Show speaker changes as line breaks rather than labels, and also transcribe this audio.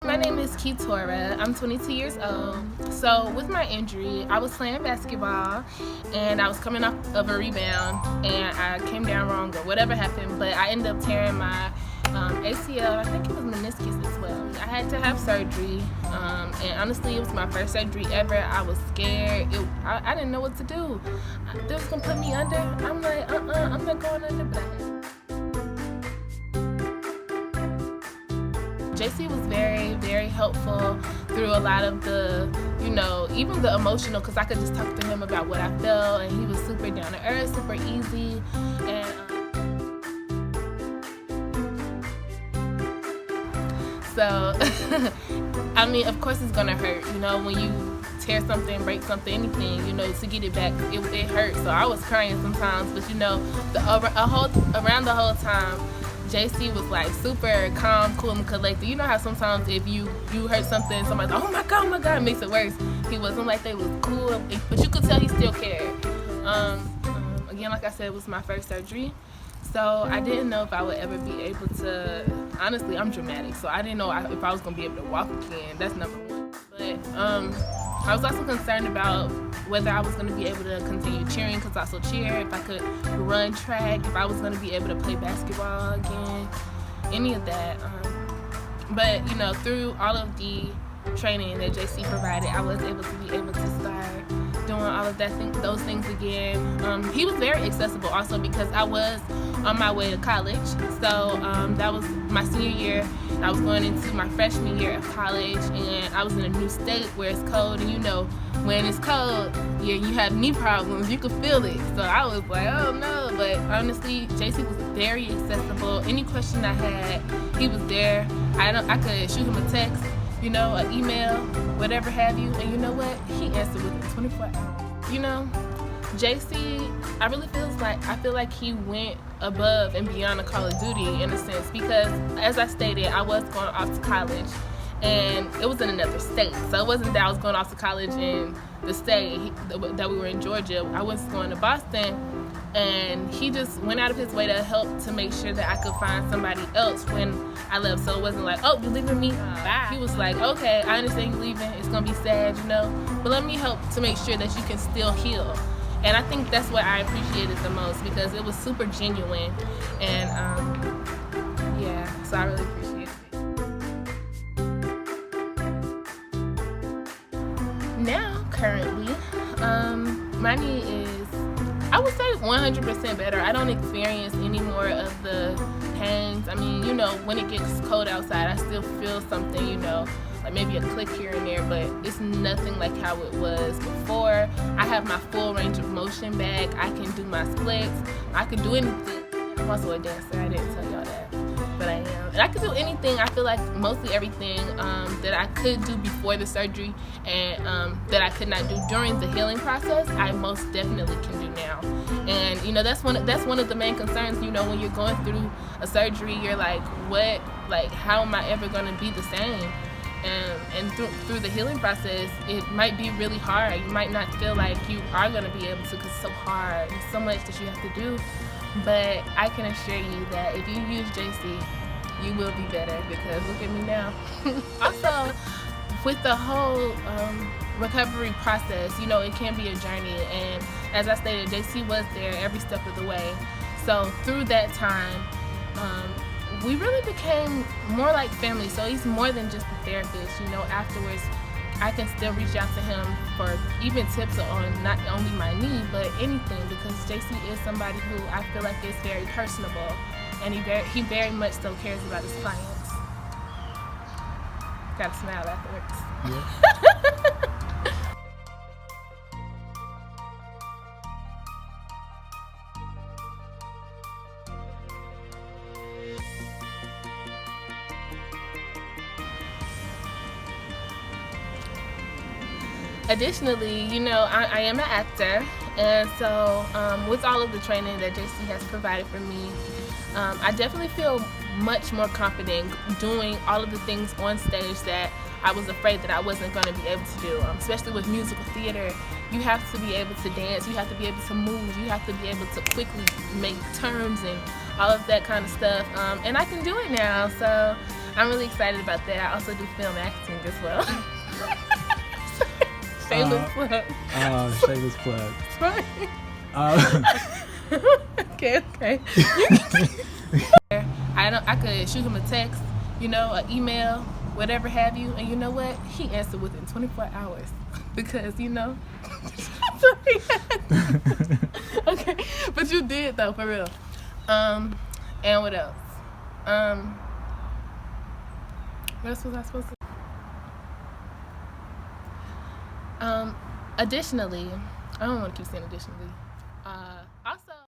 My name is Keturah. I'm 22 years old. So with my injury, I was playing basketball and I was coming off of a rebound and I came down wrong or whatever happened, but I ended up tearing my ACL. I think it was meniscus as well. I had to have surgery, and honestly, it was my first surgery ever. I was scared. I didn't know what to do. They was gonna put me under. I'm like, I'm not going under. But JC was very, very helpful through a lot of the, even the emotional, because I could just talk to him about what I felt, and he was super down to earth, super easy, and so, I mean, of course it's gonna hurt, when you tear something, break something, anything, to get it back, it hurts. So I was crying sometimes, but around the whole time, JC was like super calm, cool, and collected. You know how sometimes if you hurt something, somebody's like, oh my god, it makes it worse. He wasn't like they was cool, but you could tell he still cared. Again, like I said, it was my first surgery. So I didn't know if I would ever be able to, honestly, I'm dramatic, so I didn't know if I was going to be able to walk again. That's number one. But I was also concerned about whether I was going to be able to continue cheering, because I also cheer, if I could run track, if I was going to be able to play basketball again, any of that. But, through all of the training that JC provided, I was able to start doing all of those things again. He was very accessible also because I was on my way to college. So that was my senior year. I was going into my freshman year of college, and I was in a new state where it's cold, and when it's cold, you have knee problems, you could feel it. So I was like, oh no, but honestly, JC was very accessible. Any question I had, he was there. I could shoot him a text, an email, whatever have you, and you know what? He answered within 24 hours. JC, I feel like he went above and beyond the Call of Duty in a sense, because as I stated, I was going off to college, and it was in another state. So it wasn't that I was going off to college in the state that we were in Georgia. I was going to Boston, and he just went out of his way to help to make sure that I could find somebody else when I left. So it wasn't like, oh, you're leaving me? Bye. He was like, okay, I understand you're leaving. It's going to be sad, but let me help to make sure that you can still heal. And I think that's what I appreciated the most, because it was super genuine. And so I really appreciated it. Now, currently, my knee is, I would say, 100% better. I don't experience any more of the pains. I mean, when it gets cold outside, I still feel something, like maybe a click here and there, but it's nothing like how it was before. I have my full range of motion back. I can do my splits. I can do anything. I'm also a dancer. I didn't tell y'all that, but I am. And I can do anything. I feel like mostly everything that I could do before the surgery and that I could not do during the healing process, I most definitely can do now. And that's one of the main concerns. When you're going through a surgery, you're like, what? Like, how am I ever going to be the same? And through the healing process, it might be really hard. You might not feel like you are going to be able to, because it's so hard and so much that you have to do. But I can assure you that if you use JC, you will be better, because look at me now. Also, with the whole recovery process, it can be a journey. And as I stated, JC was there every step of the way. So through that time, we really became more like family. So he's more than just a therapist. Afterwards, I can still reach out to him for even tips on not only my knee, but anything, because JC is somebody who I feel like is very personable, and he very much so cares about his clients. Gotta smile afterwards. Yeah. Additionally, I am an actor, and so with all of the training that JC has provided for me, I definitely feel much more confident doing all of the things on stage that I was afraid that I wasn't going to be able to do. Especially with musical theater, you have to be able to dance, you have to be able to move, you have to be able to quickly make turns and all of that kind of stuff. And I can do it now, so I'm really excited about that. I also do film acting as well. Shameless plug.
Shameless plug.
Right. Okay. I could shoot him a text, an email, whatever have you, and you know what? He answered within 24 hours because Okay, but you did though, for real. And what else? What else was I supposed to? Additionally, I don't want to keep saying additionally.